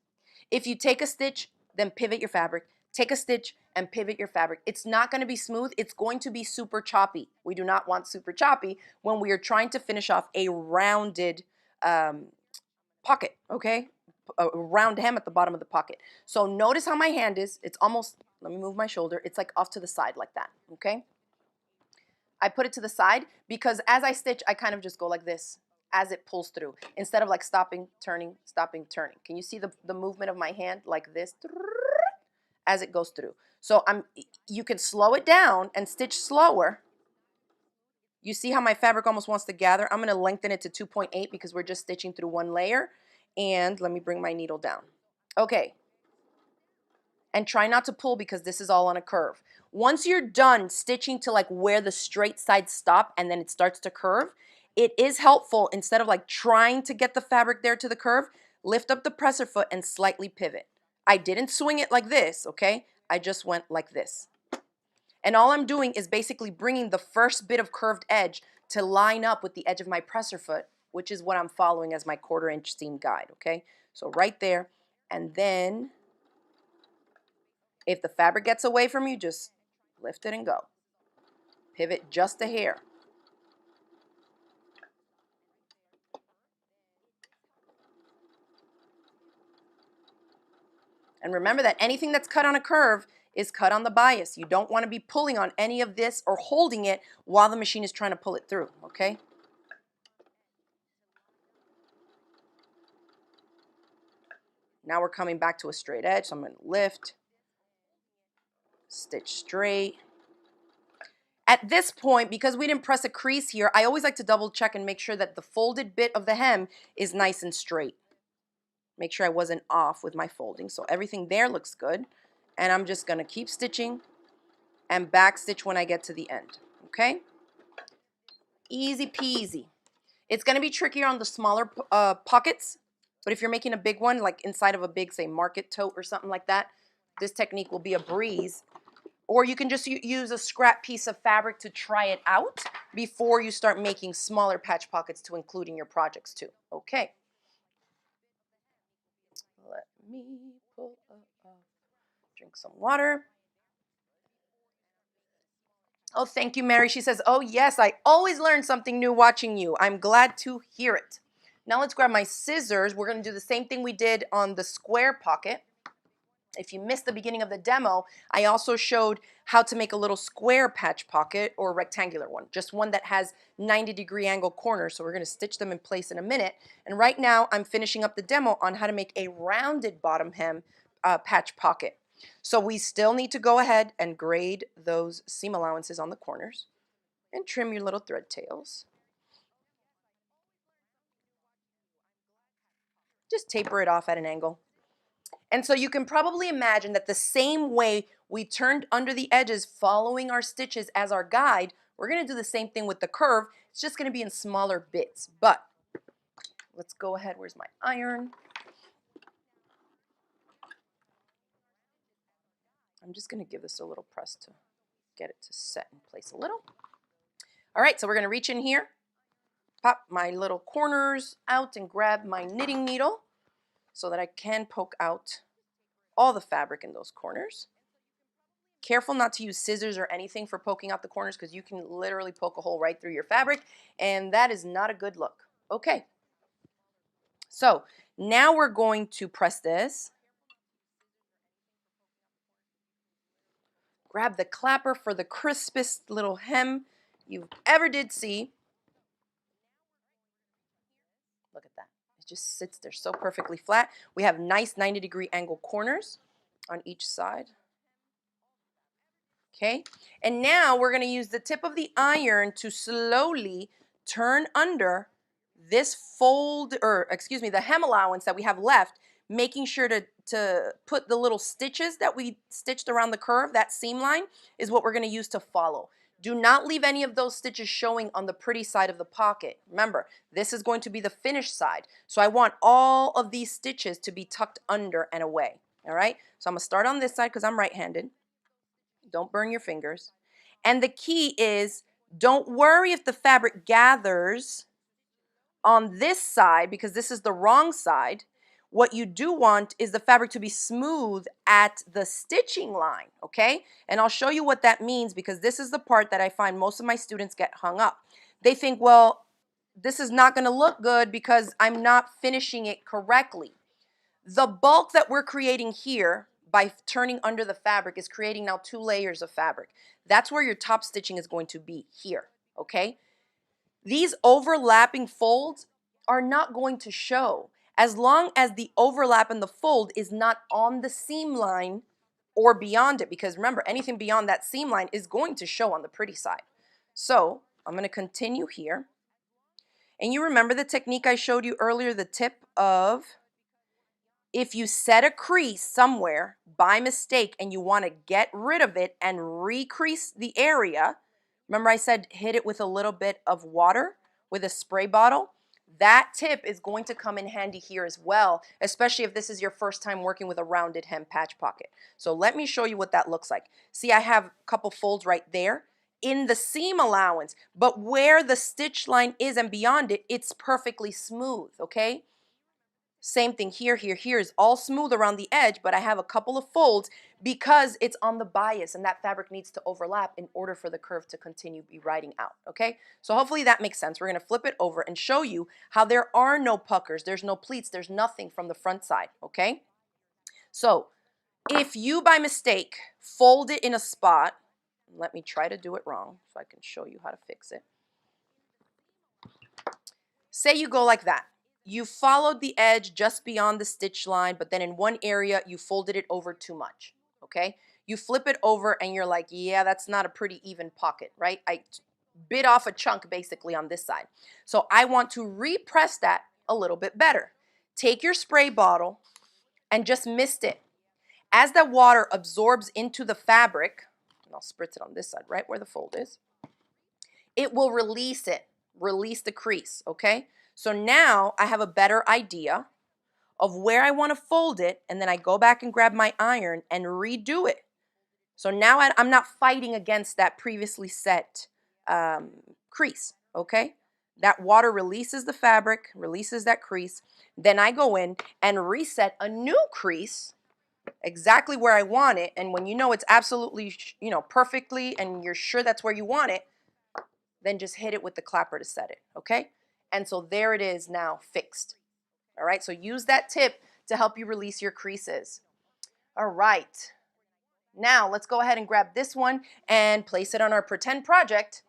If you take a stitch, then pivot your fabric. Take a stitch and pivot your fabric. It's not going to be smooth. It's going to be super choppy. We do not want super choppy when we are trying to finish off a rounded pocket, okay? A round hem at the bottom of the pocket. So notice how my hand is. It's almost, let me move my shoulder. It's like off to the side like that, okay? I put it to the side because as I stitch, I kind of just go like this as it pulls through instead of like stopping, turning, stopping, turning. Can you see the movement of my hand like this as it goes through? So you can slow it down and stitch slower. You see how my fabric almost wants to gather? I'm going to lengthen it to 2.8 because we're just stitching through one layer. And let me bring my needle down. Okay. And try not to pull because this is all on a curve. Once you're done stitching to like where the straight sides stop and then it starts to curve, it is helpful instead of like trying to get the fabric there to the curve, lift up the presser foot and slightly pivot. I didn't swing it like this, okay? I just went like this. And all I'm doing is basically bringing the first bit of curved edge to line up with the edge of my presser foot, which is what I'm following as my 1/4 inch seam guide, okay? So right there, and then if the fabric gets away from you, just lift it and go. Pivot just a hair. And remember that anything that's cut on a curve is cut on the bias. You don't want to be pulling on any of this or holding it while the machine is trying to pull it through, okay? Now we're coming back to a straight edge, so I'm going to lift, stitch straight. At this point, because we didn't press a crease here, I always like to double check and make sure that the folded bit of the hem is nice and straight. Make sure I wasn't off with my folding. So everything there looks good. And I'm just going to keep stitching and back stitch when I get to the end. Okay? Easy peasy. It's going to be trickier on the smaller pockets. But if you're making a big one, like inside of a big, say, market tote or something like that, this technique will be a breeze. Or you can just use a scrap piece of fabric to try it out before you start making smaller patch pockets to include in your projects too. Okay. Let me pull up, drink some water. Oh, thank you, Mary. She says, oh, yes, I always learn something new watching you. I'm glad to hear it. Now let's grab my scissors. We're going to do the same thing we did on the square pocket. If you missed the beginning of the demo, I also showed how to make a little square patch pocket or rectangular one, just one that has 90-degree angle corners. So we're going to stitch them in place in a minute. And right now I'm finishing up the demo on how to make a rounded bottom hem patch pocket. So we still need to go ahead and grade those seam allowances on the corners and trim your little thread tails. Just taper it off at an angle. And so you can probably imagine that the same way we turned under the edges following our stitches as our guide, we're going to do the same thing with the curve. It's just going to be in smaller bits. But let's go ahead. Where's my iron? I'm just going to give this a little press to get it to set in place a little. All right, so we're going to reach in here, pop my little corners out and grab my knitting needle so that I can poke out all the fabric in those corners. Careful not to use scissors or anything for poking out the corners because you can literally poke a hole right through your fabric, and that is not a good look. Okay, so now we're going to press this. Grab the clapper for the crispest little hem you ever did see. Look at that. It just sits there so perfectly flat. We have nice 90-degree angle corners on each side. Okay, and now we're going to use the tip of the iron to slowly turn under this fold, or excuse me, the hem allowance that we have left, making sure to put the little stitches that we stitched around the curve, that seam line is what we're going to use to follow. Do not leave any of those stitches showing on the pretty side of the pocket. Remember, this is going to be the finished side. So I want all of these stitches to be tucked under and away. All right, so I'm going to start on this side because I'm right-handed. Don't burn your fingers. And the key is, don't worry if the fabric gathers on this side because this is the wrong side. What you do want is the fabric to be smooth at the stitching line, okay? And I'll show you what that means because this is the part that I find most of my students get hung up. They think, well, this is not going to look good because I'm not finishing it correctly. The bulk that we're creating here by turning under the fabric is creating now 2 layers of fabric. That's where your top stitching is going to be here, okay? These overlapping folds are not going to show as long as the overlap in the fold is not on the seam line or beyond it, because remember, anything beyond that seam line is going to show on the pretty side. So I'm going to continue here. And you remember the technique I showed you earlier, the tip of if you set a crease somewhere by mistake and you want to get rid of it and recrease the area, remember I said hit it with a little bit of water with a spray bottle? That tip is going to come in handy here as well, especially if this is your first time working with a rounded hem patch pocket. So let me show you what that looks like. See, I have a couple folds right there in the seam allowance, but where the stitch line is and beyond it, it's perfectly smooth, okay? Same thing here, here is all smooth around the edge, but I have a couple of folds because it's on the bias and that fabric needs to overlap in order for the curve to continue be riding out, okay? So hopefully that makes sense. We're gonna flip it over and show you how there are no puckers, there's no pleats, there's nothing from the front side, okay? So if you by mistake fold it in a spot, let me try to do it wrong so I can show you how to fix it. Say you go like that. You followed the edge just beyond the stitch line, but then in one area you folded it over too much, okay? You flip it over and you're like, yeah, that's not a pretty even pocket, right? I bit off a chunk basically on this side. So I want to repress that a little bit better. Take your spray bottle and just mist it. As that water absorbs into the fabric, and I'll spritz it on this side, right where the fold is, it will release it, release the crease, okay? So now I have a better idea of where I want to fold it, and then I go back and grab my iron and redo it. So now I'm not fighting against that previously set crease, okay? That water releases the fabric, releases that crease. Then I go in and reset a new crease exactly where I want it. And when you know it's absolutely, perfectly and you're sure that's where you want it, then just hit it with the clapper to set it, okay? And so there it is now fixed. All right, so use that tip to help you release your creases. All right, now let's go ahead and grab this one and place it on our pretend project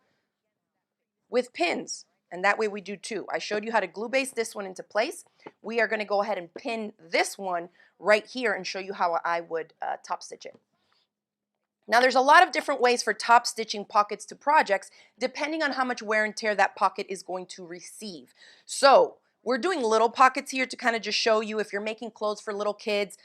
with pins. And that way we do 2. I showed you how to glue base this one into place. We are gonna go ahead and pin this one right here and show you how I would top stitch it. Now there's a lot of different ways for top stitching pockets to projects depending on how much wear and tear that pocket is going to receive. So we're doing little pockets here to kind of just show you if you're making clothes for little kids,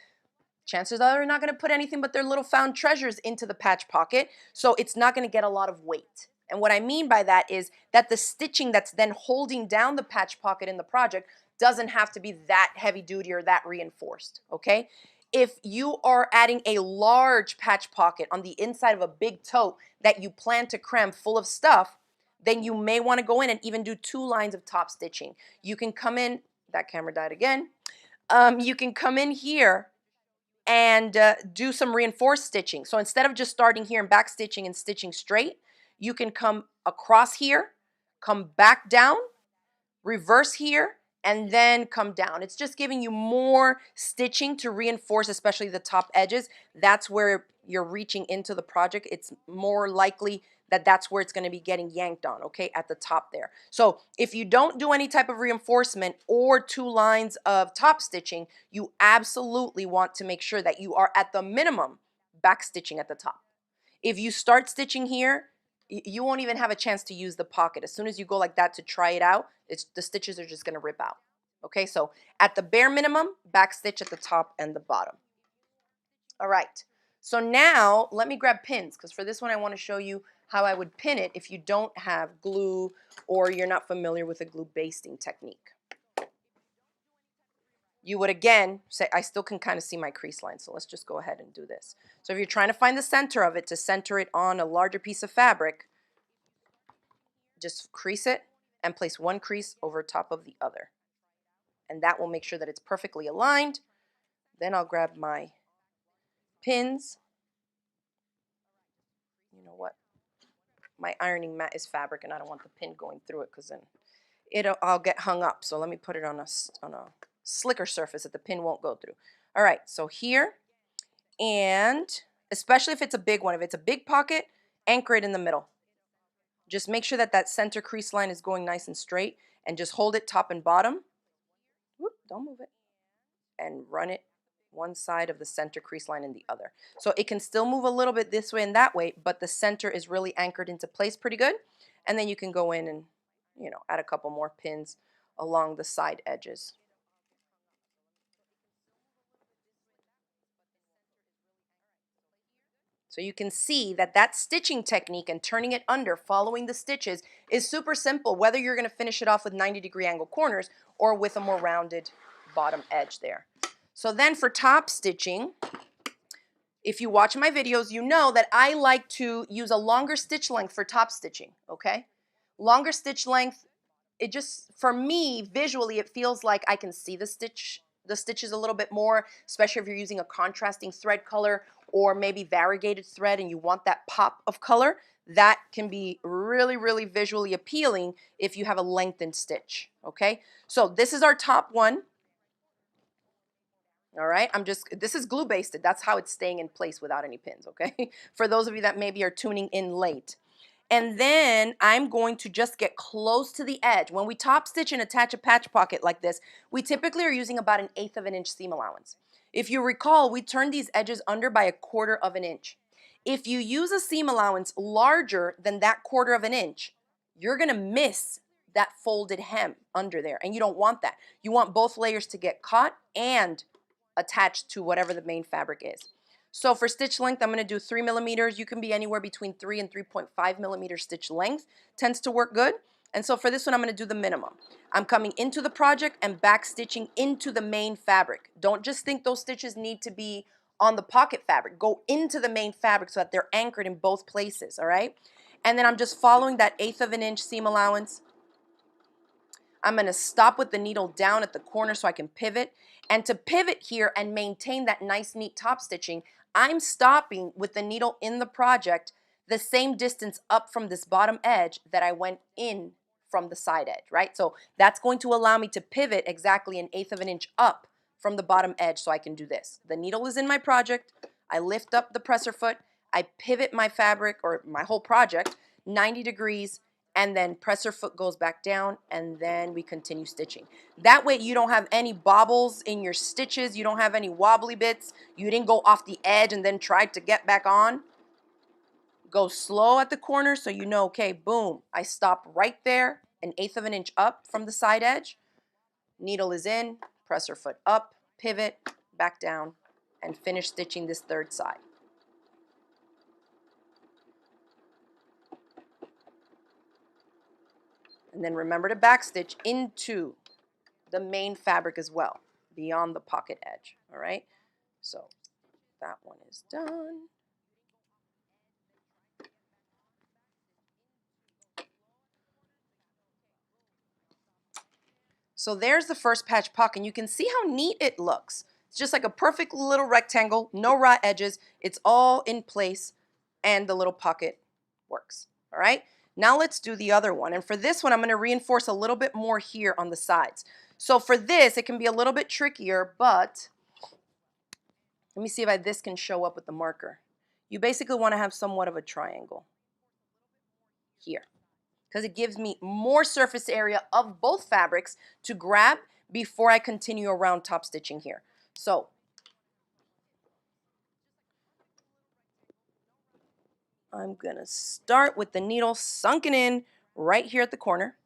chances are they're not going to put anything but their little found treasures into the patch pocket, so it's not going to get a lot of weight. And what I mean by that is that the stitching that's then holding down the patch pocket in the project doesn't have to be that heavy duty or that reinforced, okay? If you are adding a large patch pocket on the inside of a big tote that you plan to cram full of stuff, then you may want to go in and even do 2 lines of top stitching. You can come in, that camera died again. You can come in here and do some reinforced stitching. So instead of just starting here and back stitching and stitching straight, you can come across here, come back down, reverse here, and then come down. It's just giving you more stitching to reinforce, especially the top edges. That's where you're reaching into the project. It's more likely that that's where it's going to be getting yanked on, okay, at the top there. So if you don't do any type of reinforcement or 2 lines of top stitching, you absolutely want to make sure that you are at the minimum back stitching at the top. If you start stitching here, you won't even have a chance to use the pocket. As soon as you go like that to try it out, the stitches are just going to rip out. Okay, so at the bare minimum, back stitch at the top and the bottom. All right, so now let me grab pins, because for this one I want to show you how I would pin it if you don't have glue or you're not familiar with a glue basting technique. You would again say, I still can kind of see my crease line, so let's just go ahead and do this. So if you're trying to find the center of it, to center it on a larger piece of fabric, just crease it and place one crease over top of the other. And that will make sure that it's perfectly aligned. Then I'll grab my pins. You know what? My ironing mat is fabric and I don't want the pin going through it because then I'll get hung up. So let me put it on a slicker surface that the pin won't go through. All right, so here, and especially if it's a big one, if it's a big pocket, anchor it in the middle. Just make sure that that center crease line is going nice and straight, and just hold it top and bottom. Whoop, don't move it. And run it one side of the center crease line and the other. So it can still move a little bit this way and that way, but the center is really anchored into place pretty good. And then you can go in and, you know, add a couple more pins along the side edges. So you can see that that stitching technique and turning it under, following the stitches, is super simple, whether you're going to finish it off with 90-degree angle corners or with a more rounded bottom edge there. So then for top stitching, if you watch my videos, you know that I like to use a longer stitch length for top stitching, okay? Longer stitch length, it just, for me, visually, it feels like I can see the stitches a little bit more, especially if you're using a contrasting thread color or maybe variegated thread and you want that pop of color. That can be really, really visually appealing if you have a lengthened stitch, okay? So this is our top one. All right, this is glue basted. That's how it's staying in place without any pins, okay? For those of you that maybe are tuning in late. And then I'm going to just get close to the edge. When we top stitch and attach a patch pocket like this, we typically are using about 1/8 of an inch seam allowance. If you recall, we turned these edges under by 1/4 of an inch. If you use a seam allowance larger than that 1/4 of an inch, you're gonna miss that folded hem under there, and you don't want that. You want both layers to get caught and attached to whatever the main fabric is. So for stitch length, I'm going to do 3 millimeters. You can be anywhere between 3 and 3.5 millimeter stitch length. Tends to work good. And so for this one, I'm going to do the minimum. I'm coming into the project and back stitching into the main fabric. Don't just think those stitches need to be on the pocket fabric. Go into the main fabric so that they're anchored in both places, all right? And then I'm just following that 1/8 of an inch seam allowance. I'm going to stop with the needle down at the corner so I can pivot. And to pivot here and maintain that nice, neat top stitching, I'm stopping with the needle in the project the same distance up from this bottom edge that I went in from the side edge, right? So that's going to allow me to pivot exactly 1/8 of an inch up from the bottom edge so I can do this. The needle is in my project. I lift up the presser foot. I pivot my fabric or my whole project 90 degrees, and then presser foot goes back down, and then we continue stitching. That way you don't have any bobbles in your stitches, you don't have any wobbly bits, you didn't go off the edge and then try to get back on. Go slow at the corner so you know, okay, boom, I stop right there, 1/8 of an inch up from the side edge, needle is in, presser foot up, pivot, back down, and finish stitching this third side. And then remember to backstitch into the main fabric as well, beyond the pocket edge, all right? So that one is done. So there's the first patch pocket, and you can see how neat it looks. It's just like a perfect little rectangle, no raw edges. It's all in place, and the little pocket works, all right? Now let's do the other one. And for this one, I'm going to reinforce a little bit more here on the sides. So for this, it can be a little bit trickier, but let me see if this can show up with the marker. You basically want to have somewhat of a triangle here, because it gives me more surface area of both fabrics to grab before I continue around top stitching here. So I'm going to start with the needle sunken in right here at the corner.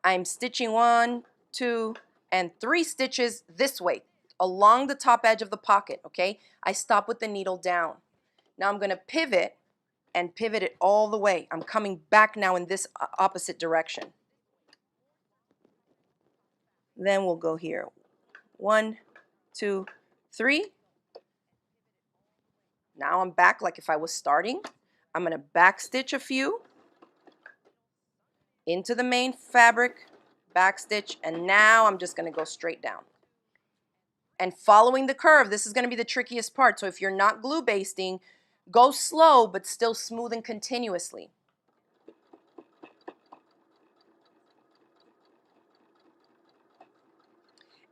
I'm stitching 1, 2, and 3 stitches this way along the top edge of the pocket, okay? I stop with the needle down. Now I'm going to pivot and pivot it all the way. I'm coming back now in this opposite direction. Then we'll go here. 1, 2, 3. Now I'm back like if I was starting. I'm going to back stitch a few into the main fabric, back stitch, and now I'm just going to go straight down. And following the curve, this is going to be the trickiest part. So if you're not glue basting, go slow but still smooth and continuously.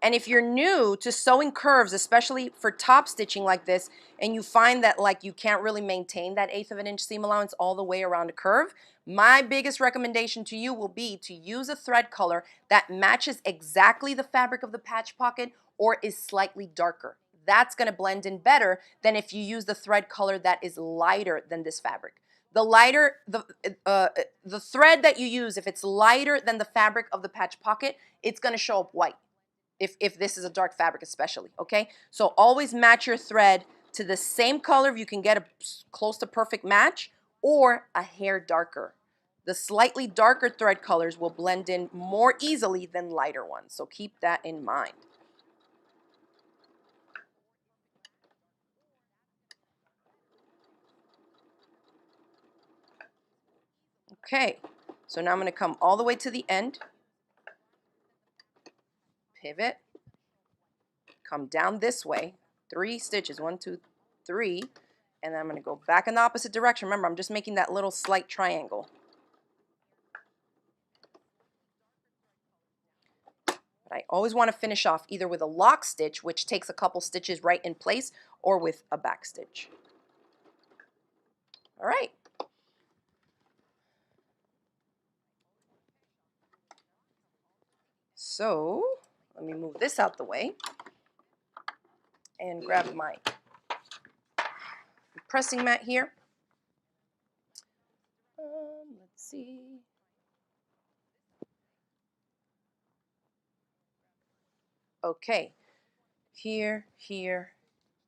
And if you're new to sewing curves, especially for top stitching like this, and you find that like you can't really maintain that 1/8 of an inch seam allowance all the way around a curve, my biggest recommendation to you will be to use a thread color that matches exactly the fabric of the patch pocket or is slightly darker. That's going to blend in better than if you use the thread color that is lighter than this fabric. The lighter, the thread that you use, if it's lighter than the fabric of the patch pocket, it's going to show up white. If this is a dark fabric especially, okay? So always match your thread to the same color if you can get a close to perfect match, or a hair darker. The slightly darker thread colors will blend in more easily than lighter ones, so keep that in mind. Okay, so now I'm going to come all the way to the end, pivot, come down this way, 3 stitches, 1, 2, 3, and then I'm going to go back in the opposite direction. Remember, I'm just making that little slight triangle. But I always want to finish off either with a lock stitch, which takes a couple stitches right in place, or with a back stitch. All right. So let me move this out the way and grab my pressing mat here. Let's see. Okay, here,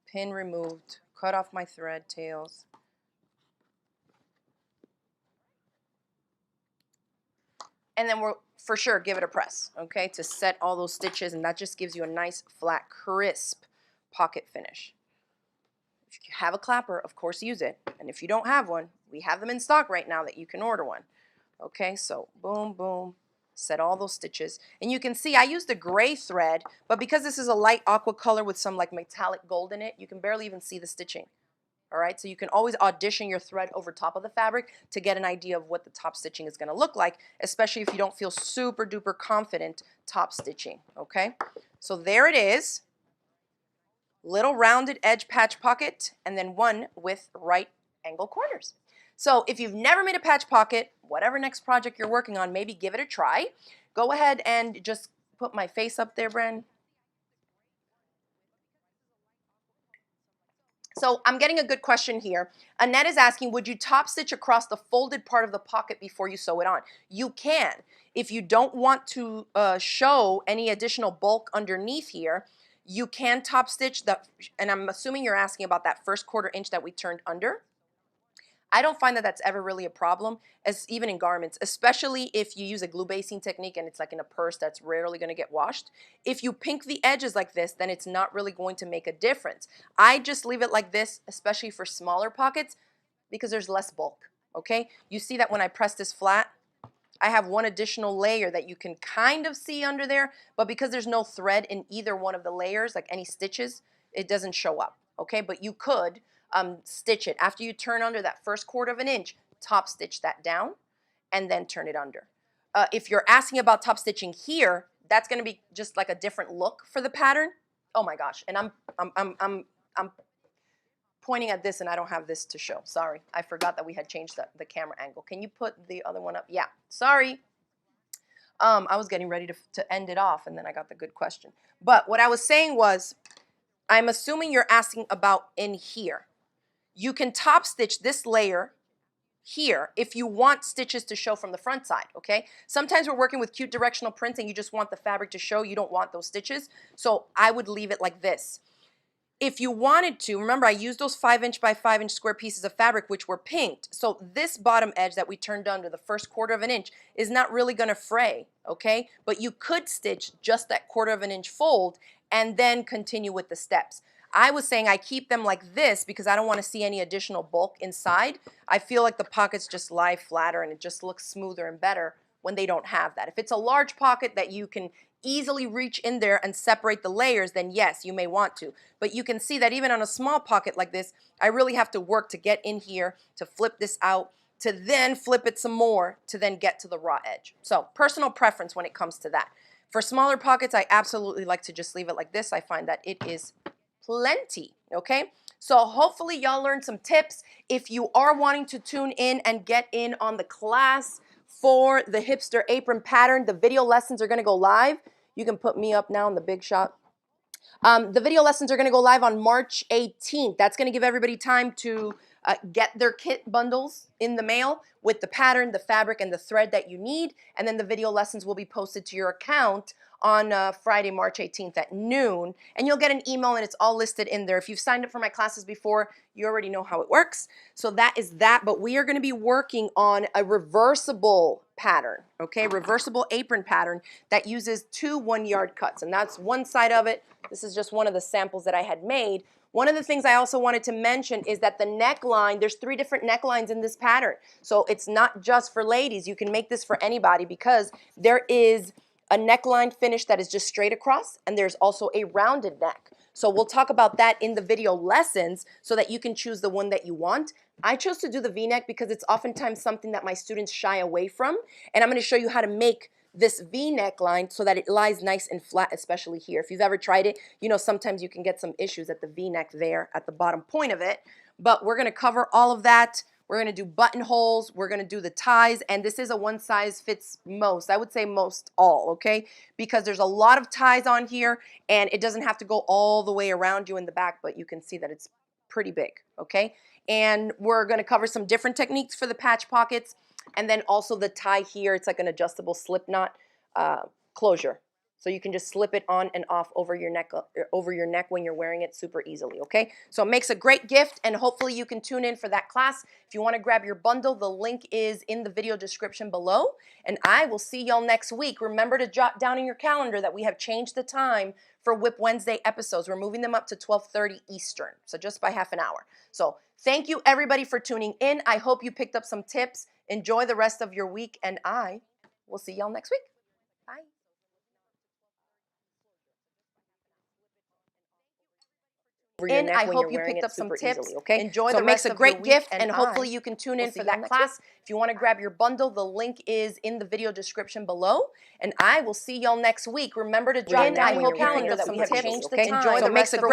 pin removed, cut off my thread tails. And then we'll for sure give it a press, okay, to set all those stitches, and that just gives you a nice, flat, crisp pocket finish. If you have a clapper, of course use it. And if you don't have one, we have them in stock right now that you can order one. Okay, so boom, boom, set all those stitches. And you can see I used a gray thread, but because this is a light aqua color with some like metallic gold in it, you can barely even see the stitching. All right, so you can always audition your thread over top of the fabric to get an idea of what the top stitching is going to look like, especially if you don't feel super duper confident top stitching, okay? So there it is. Little rounded edge patch pocket, and then one with right angle corners. So if you've never made a patch pocket, whatever next project you're working on, maybe give it a try. Go ahead and just put my face up there, Bren. So I'm getting a good question here. Annette is asking, would you top stitch across the folded part of the pocket before you sew it on? You can. If you don't want to show any additional bulk underneath here, you can top stitch the, and I'm assuming you're asking about that first 1/4 inch that we turned under. I don't find that that's ever really a problem, as even in garments, especially if you use a glue basting technique and it's like in a purse that's rarely going to get washed. If you pink the edges like this, then it's not really going to make a difference. I just leave it like this, especially for smaller pockets, because there's less bulk, okay? You see that when I press this flat, I have one additional layer that you can kind of see under there, but because there's no thread in either one of the layers, like any stitches, it doesn't show up, okay? But you could stitch it. After you turn under that first 1/4 of an inch, top stitch that down and then turn it under. If you're asking about top stitching here, that's going to be just like a different look for the pattern. Oh my gosh, and I'm pointing at this and I don't have this to show. Sorry, I forgot that we had changed the camera angle. Can you put the other one up? Yeah, sorry. I was getting ready to end it off and then I got the good question. But what I was saying was, I'm assuming you're asking about in here. You can top stitch this layer here if you want stitches to show from the front side, okay? Sometimes we're working with cute directional prints and you just want the fabric to show, you don't want those stitches. So I would leave it like this. If you wanted to, remember I used those 5" by 5" square pieces of fabric which were pinked. So this bottom edge that we turned under, the first 1/4 of an inch, is not really gonna fray, okay? But you could stitch just that 1/4 of an inch fold and then continue with the steps. I was saying I keep them like this because I don't want to see any additional bulk inside. I feel like the pockets just lie flatter and it just looks smoother and better when they don't have that. If it's a large pocket that you can easily reach in there and separate the layers, then yes, you may want to. But you can see that even on a small pocket like this, I really have to work to get in here, to flip this out, to then flip it some more, to then get to the raw edge. So personal preference when it comes to that. For smaller pockets, I absolutely like to just leave it like this. I find that it is plenty, okay? So hopefully y'all learned some tips. If you are wanting to tune in and get in on the class for the Hipster Apron pattern, the video lessons are gonna go live. You can put me up now in the big shot. The video lessons are going to go live on March 18th. That's going to give everybody time to get their kit bundles in the mail with the pattern, the fabric, and the thread that you need. And then the video lessons will be posted to your account on Friday, March 18th at noon. And you'll get an email and it's all listed in there. If you've signed up for my classes before, you already know how it works. So that is that. But we are going to be working on a reversible pattern, okay? Reversible apron pattern that uses 2 1-yard cuts. And that's one side of it. This is just one of the samples that I had made. One of the things I also wanted to mention is that the neckline, there's 3 different necklines in this pattern. So it's not just for ladies. You can make this for anybody because there is a neckline finish that is just straight across, and there's also a rounded neck. So we'll talk about that in the video lessons so that you can choose the one that you want. I chose to do the V-neck because it's oftentimes something that my students shy away from, and I'm going to show you how to make this V neckline so that it lies nice and flat, especially here. If you've ever tried it, you know sometimes you can get some issues at the V-neck there at the bottom point of it, but we're going to cover all of that. We're going to do buttonholes, we're going to do the ties, and this is a one size fits most. I would say most all, okay? Because there's a lot of ties on here, and it doesn't have to go all the way around you in the back, but you can see that it's pretty big, okay? And we're going to cover some different techniques for the patch pockets, and then also the tie here. It's like an adjustable slip knot closure. So you can just slip it on and off over your neck when you're wearing it super easily, okay? So it makes a great gift, and hopefully you can tune in for that class. If you want to grab your bundle, the link is in the video description below, and I will see y'all next week. Remember to jot down in your calendar that we have changed the time for WIP Wednesday episodes. We're moving them up to 12:30 Eastern, so just by half an hour. So thank you everybody for tuning in. I hope you picked up some tips. Enjoy the rest of your week, and I will see y'all next week. Bye. And I hope you picked up some tips. Okay, enjoy the rest of your week. So it makes a great gift, and hopefully you can tune in for that class. If you want to grab your bundle, the link is in the video description below, and I will see y'all next week. Remember to jot down in your calendar that we have changed the time. So it makes a great